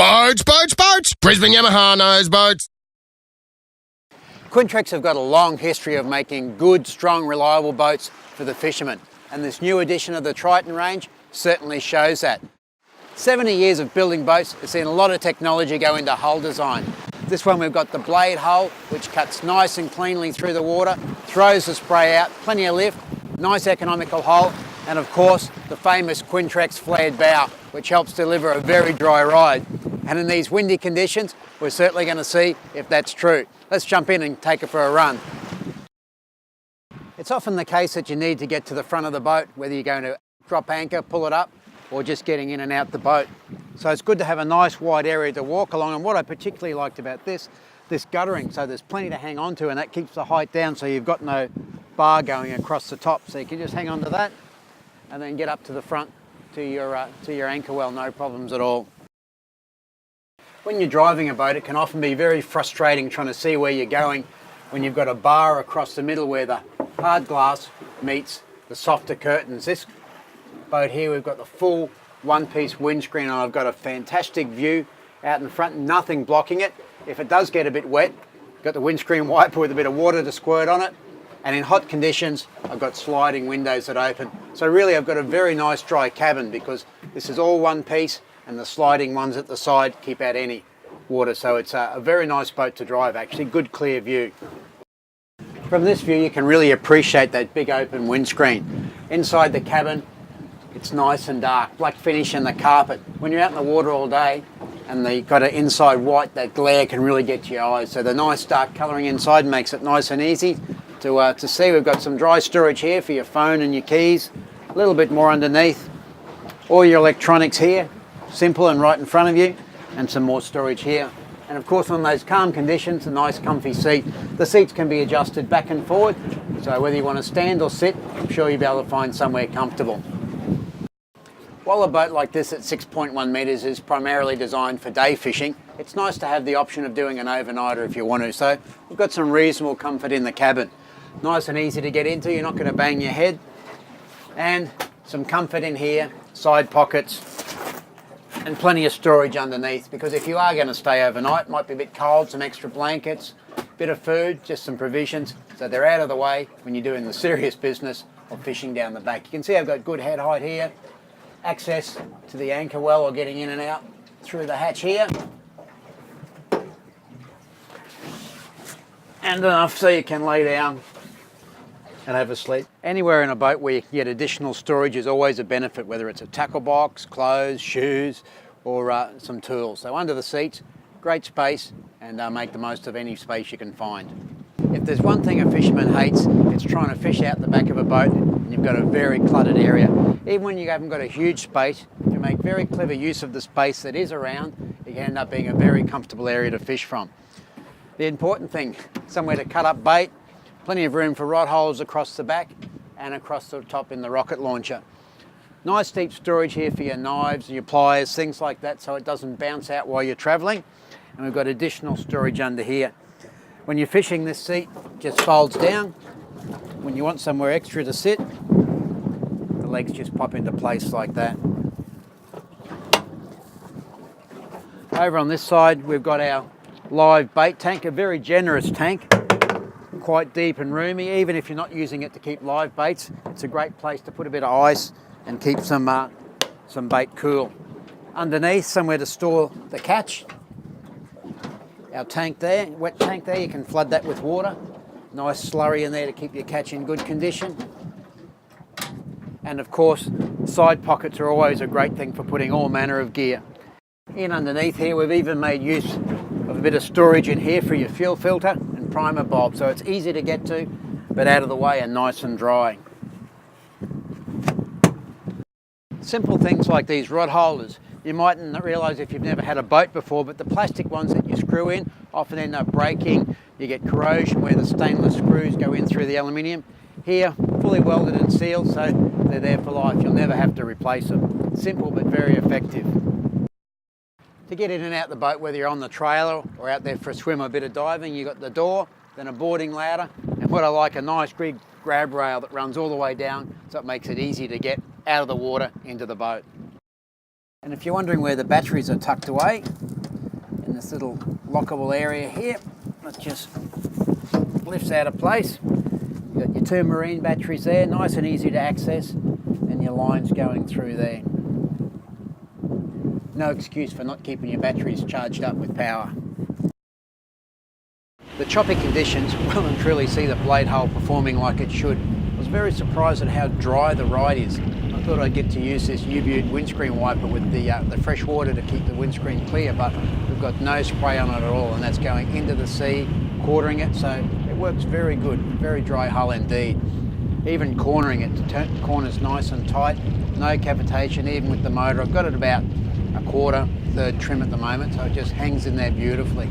Boats, boats, boats! Brisbane Yamaha knows boats. Quintrex have got a long history of making good, strong, reliable boats for the fishermen, and this new edition of the Trident range certainly shows that. 70 years of building boats has seen a lot of technology go into hull design. This one we've got the blade hull, which cuts nice and cleanly through the water, throws the spray out, plenty of lift, nice economical hull, and of course the famous Quintrex flared bow, which helps deliver a very dry ride. And in these windy conditions, we're certainly going to see if that's true. Let's jump in and take it for a run. It's often the case that you need to get to the front of the boat, whether you're going to drop anchor, pull it up, or just getting in and out the boat. So it's good to have a nice wide area to walk along, and what I particularly liked about this guttering, so there's plenty to hang on to, and that keeps the height down so you've got no bar going across the top. So you can just hang on to that and then get up to the front to your anchor well, no problems at all. When you're driving a boat, it can often be very frustrating trying to see where you're going when you've got a bar across the middle where the hard glass meets the softer curtains. This boat here, we've got the full one-piece windscreen, and I've got a fantastic view out in front, nothing blocking it. If it does get a bit wet, I've got the windscreen wiper with a bit of water to squirt on it, and in hot conditions I've got sliding windows that open. So really I've got a very nice dry cabin because this is all one piece, and the sliding ones at the side keep out any water. So it's a very nice boat to drive, actually. Good clear view. From this view you can really appreciate that big open windscreen. Inside the cabin it's nice and dark, black finish in the carpet. When you're out in the water all day and you've got an inside white, that glare can really get to your eyes. So the nice dark colouring inside makes it nice and easy to see. We've got some dry storage here for your phone and your keys, a little bit more underneath. All your electronics here, simple and right in front of you, and some more storage here. And of course on those calm conditions, a nice comfy seat. The seats can be adjusted back and forward, so whether you want to stand or sit, I'm sure you'll be able to find somewhere comfortable. While a boat like this at 6.1 metres is primarily designed for day fishing, it's nice to have the option of doing an overnighter if you want to. So we've got some reasonable comfort in the cabin. Nice and easy to get into, you're not going to bang your head. And some comfort in here, side pockets, and plenty of storage underneath, because if you are going to stay overnight, it might be a bit cold, some extra blankets, bit of food, just some provisions, so they're out of the way when you're doing the serious business of fishing down the back. You can see I've got good head height here, access to the anchor well or getting in and out through the hatch here, and enough so you can lay down and have a sleep. Anywhere in a boat where you can get additional storage is always a benefit, whether it's a tackle box, clothes, shoes, or some tools. So under the seats, great space, and make the most of any space you can find. If there's one thing a fisherman hates, it's trying to fish out the back of a boat and you've got a very cluttered area. Even when you haven't got a huge space, if you make very clever use of the space that is around, it can end up being a very comfortable area to fish from. The important thing, somewhere to cut up bait, plenty of room for rod holes across the back and across the top in the rocket launcher. Nice deep storage here for your knives and your pliers, things like that, so it doesn't bounce out while you're travelling. And we've got additional storage under here. When you're fishing, this seat just folds down. When you want somewhere extra to sit, the legs just pop into place like that. Over on this side, we've got our live bait tank, a very generous tank, quite deep and roomy. Even if you're not using it to keep live baits, it's a great place to put a bit of ice and keep some bait cool. Underneath, somewhere to store the catch. Our tank there, wet tank there, you can flood that with water. Nice slurry in there to keep your catch in good condition. And of course, side pockets are always a great thing for putting all manner of gear. In underneath here, we've even made use of a bit of storage in here for your fuel filter and primer bulb, so it's easy to get to, but out of the way and nice and dry. Simple things like these rod holders. You mightn't realise if you've never had a boat before, but the plastic ones that you screw in often end up breaking. You get corrosion where the stainless screws go in through the aluminium. Here, fully welded and sealed, so they're there for life. You'll never have to replace them. Simple but very effective. To get in and out the boat, whether you're on the trailer or out there for a swim or a bit of diving, you've got the door, then a boarding ladder, and what I like, a nice big grab rail that runs all the way down, so it makes it easy to get out of the water into the boat. And if you're wondering where the batteries are tucked away, this little lockable area here. It just lifts out of place. You've got your two marine batteries there, nice and easy to access, and your lines going through there. No excuse for not keeping your batteries charged up with power. The choppy conditions will and truly see the blade hull performing like it should. I was very surprised at how dry the ride is. I thought I'd get to use this U-Butte windscreen wiper with the fresh water to keep the windscreen clear, but we've got no spray on it at all, and that's going into the sea, quartering it, so it works very good. Very dry hull indeed. Even cornering it, the corner's nice and tight, no cavitation even with the motor. I've got it about a quarter, third trim at the moment, so it just hangs in there beautifully.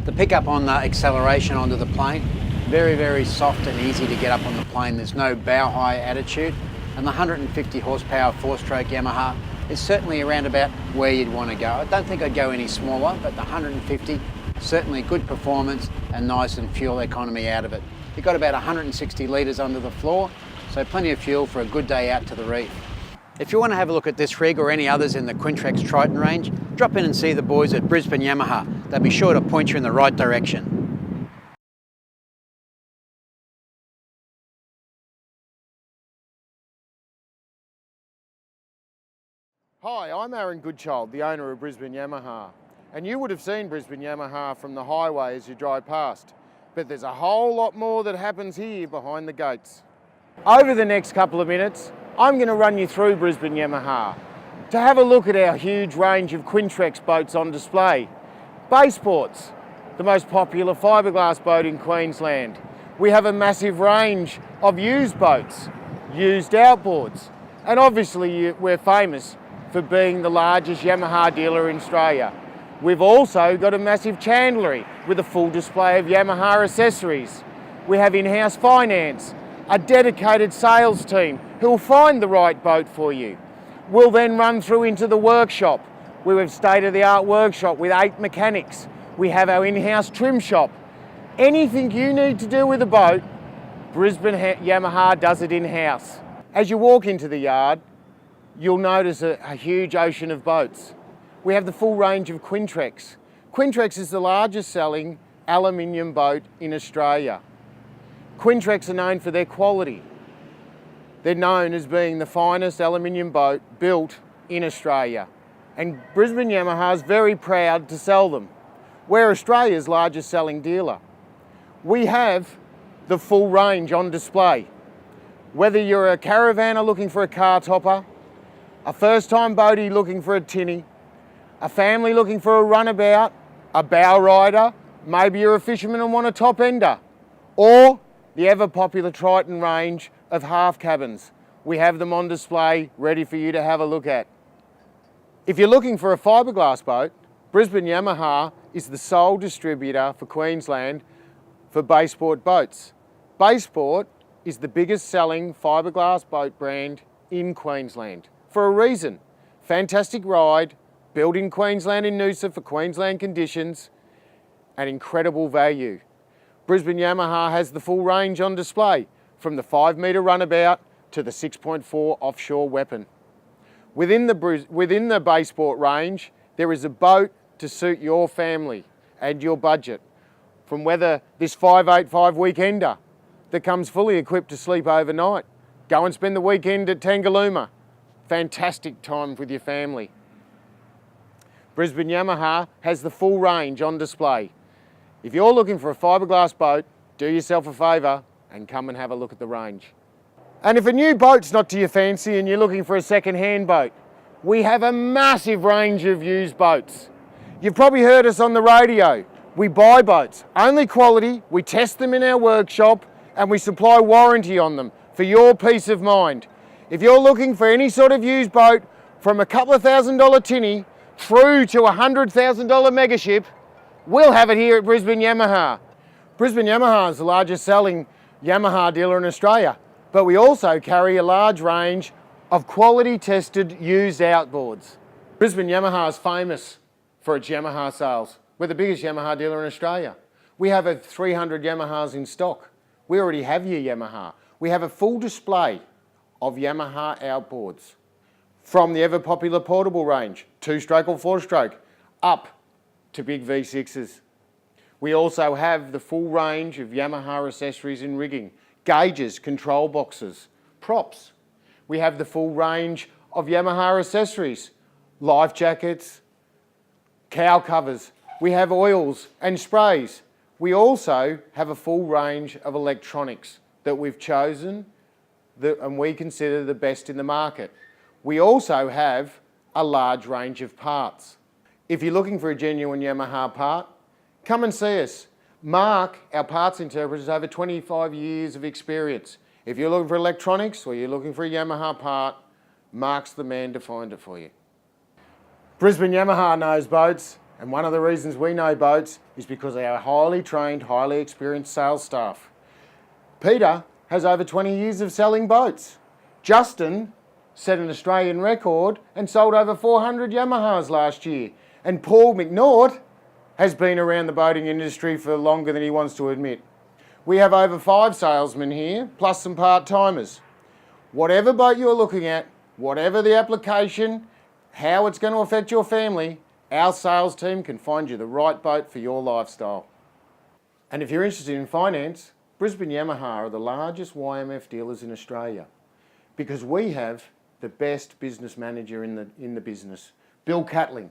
The pickup on the acceleration onto the plane, very, very soft and easy to get up on the plane. There's no bow high attitude, and the 150 horsepower four-stroke Yamaha is certainly around about where you'd want to go. I don't think I'd go any smaller, but the 150, certainly good performance and nice and fuel economy out of it. You've got about 160 litres under the floor, so plenty of fuel for a good day out to the reef. If you want to have a look at this rig or any others in the Quintrex Trident range, drop in and see the boys at Brisbane Yamaha. They'll be sure to point you in the right direction. Hi, I'm Aaron Goodchild, the owner of Brisbane Yamaha. And you would have seen Brisbane Yamaha from the highway as you drive past. But there's a whole lot more that happens here behind the gates. Over the next couple of minutes, I'm going to run you through Brisbane Yamaha to have a look at our huge range of Quintrex boats on display. Baseboards, the most popular fiberglass boat in Queensland. We have a massive range of used boats, used outboards, and obviously we're famous for being the largest Yamaha dealer in Australia. We've also got a massive chandlery with a full display of Yamaha accessories. We have in-house finance, a dedicated sales team who will find the right boat for you. We'll then run through into the workshop. We have state-of-the-art workshop with 8 mechanics. We have our in-house trim shop. Anything you need to do with a boat, Brisbane Yamaha does it in-house. As you walk into the yard, you'll notice a huge ocean of boats. We have the full range of Quintrex. Quintrex is the largest selling aluminium boat in Australia. Quintrex are known for their quality. They're known as being the finest aluminium boat built in Australia. And Brisbane Yamaha is very proud to sell them. We're Australia's largest selling dealer. We have the full range on display. Whether you're a caravanner looking for a car topper, a first-time boatie looking for a tinny, a family looking for a runabout, a bow rider, maybe you're a fisherman and want a top ender, or the ever-popular Triton range of half cabins. We have them on display, ready for you to have a look at. If you're looking for a fiberglass boat, Brisbane Yamaha is the sole distributor for Queensland for Baysport boats. Baysport is the biggest selling fiberglass boat brand in Queensland. For a reason. Fantastic ride, built in Queensland in Noosa for Queensland conditions, and incredible value. Brisbane Yamaha has the full range on display, from the 5-metre runabout to the 6.4 offshore weapon. Within the Baysport range, there is a boat to suit your family and your budget. From whether this 585 weekender that comes fully equipped to sleep overnight, go and spend the weekend at Tangalooma. Fantastic time with your family. Brisbane Yamaha has the full range on display. If you're looking for a fiberglass boat, do yourself a favour and come and have a look at the range. And if a new boat's not to your fancy and you're looking for a second-hand boat, we have a massive range of used boats. You've probably heard us on the radio. We buy boats, only quality, we test them in our workshop, and we supply warranty on them for your peace of mind. If you're looking for any sort of used boat, from a couple of $1,000 tinny through to a $100,000 mega ship, we'll have it here at Brisbane Yamaha. Brisbane Yamaha is the largest selling Yamaha dealer in Australia, but we also carry a large range of quality tested used outboards. Brisbane Yamaha is famous for its Yamaha sales. We're the biggest Yamaha dealer in Australia. We have over 300 Yamahas in stock. We already have your Yamaha. We have a full display of Yamaha outboards, from the ever popular portable range, 2-stroke or 4-stroke, up to big V6s. We also have the full range of Yamaha accessories and rigging, gauges, control boxes, props. We have the full range of Yamaha accessories, life jackets, cow covers. We have oils and sprays. We also have a full range of electronics that we've chosen and we consider the best in the market. We also have a large range of parts. If you're looking for a genuine Yamaha part, come and see us. Mark, our parts interpreter, has over 25 years of experience. If you're looking for electronics or you're looking for a Yamaha part, Mark's the man to find it for you. Brisbane Yamaha knows boats, and one of the reasons we know boats is because of our highly trained, highly experienced sales staff. Peter has over 20 years of selling boats. Justin set an Australian record and sold over 400 Yamahas last year. And Paul McNaught has been around the boating industry for longer than he wants to admit. We have over 5 salesmen here, plus some part-timers. Whatever boat you're looking at, whatever the application, how it's going to affect your family, our sales team can find you the right boat for your lifestyle. And if you're interested in finance, Brisbane Yamaha are the largest YMF dealers in Australia because we have the best business manager in the business, Bill Catling.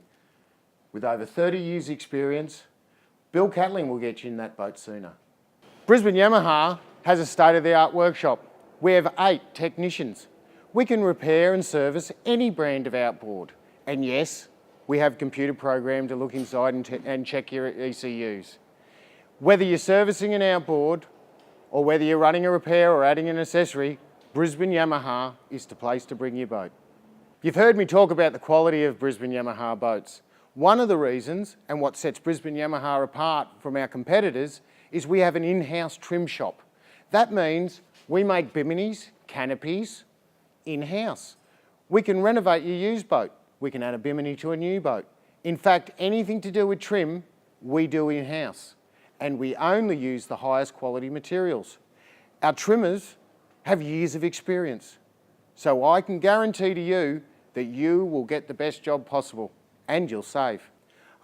With over 30 years experience, Bill Catling will get you in that boat sooner. Brisbane Yamaha has a state-of-the-art workshop. We have 8 technicians. We can repair and service any brand of outboard. And yes, we have computer program to look inside and check your ECUs. Whether you're servicing an outboard or whether you're running a repair or adding an accessory, Brisbane Yamaha is the place to bring your boat. You've heard me talk about the quality of Brisbane Yamaha boats. One of the reasons, and what sets Brisbane Yamaha apart from our competitors, is we have an in-house trim shop. That means we make biminis, canopies, in-house. We can renovate your used boat. We can add a bimini to a new boat. In fact, anything to do with trim, we do in-house. And we only use the highest quality materials. Our trimmers have years of experience. So I can guarantee to you that you will get the best job possible. And you'll save.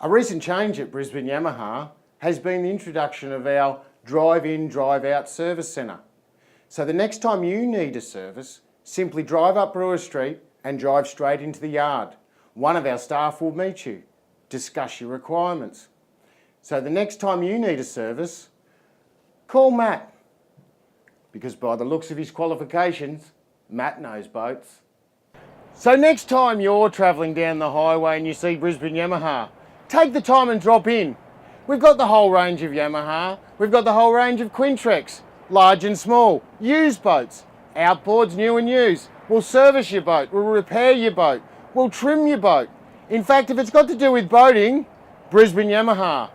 A recent change at Brisbane Yamaha has been the introduction of our drive-in, drive-out service centre. So the next time you need a service, simply drive up Brewer Street and drive straight into the yard. One of our staff will meet you, discuss your requirements. So the next time you need a service, call Matt, because by the looks of his qualifications, Matt knows boats. So next time you're travelling down the highway and you see Brisbane Yamaha, take the time and drop in. We've got the whole range of Yamaha, we've got the whole range of Quintrex, large and small, used boats, outboards new and used. We'll service your boat, we'll repair your boat, we'll trim your boat. In fact, if it's got to do with boating, Brisbane Yamaha.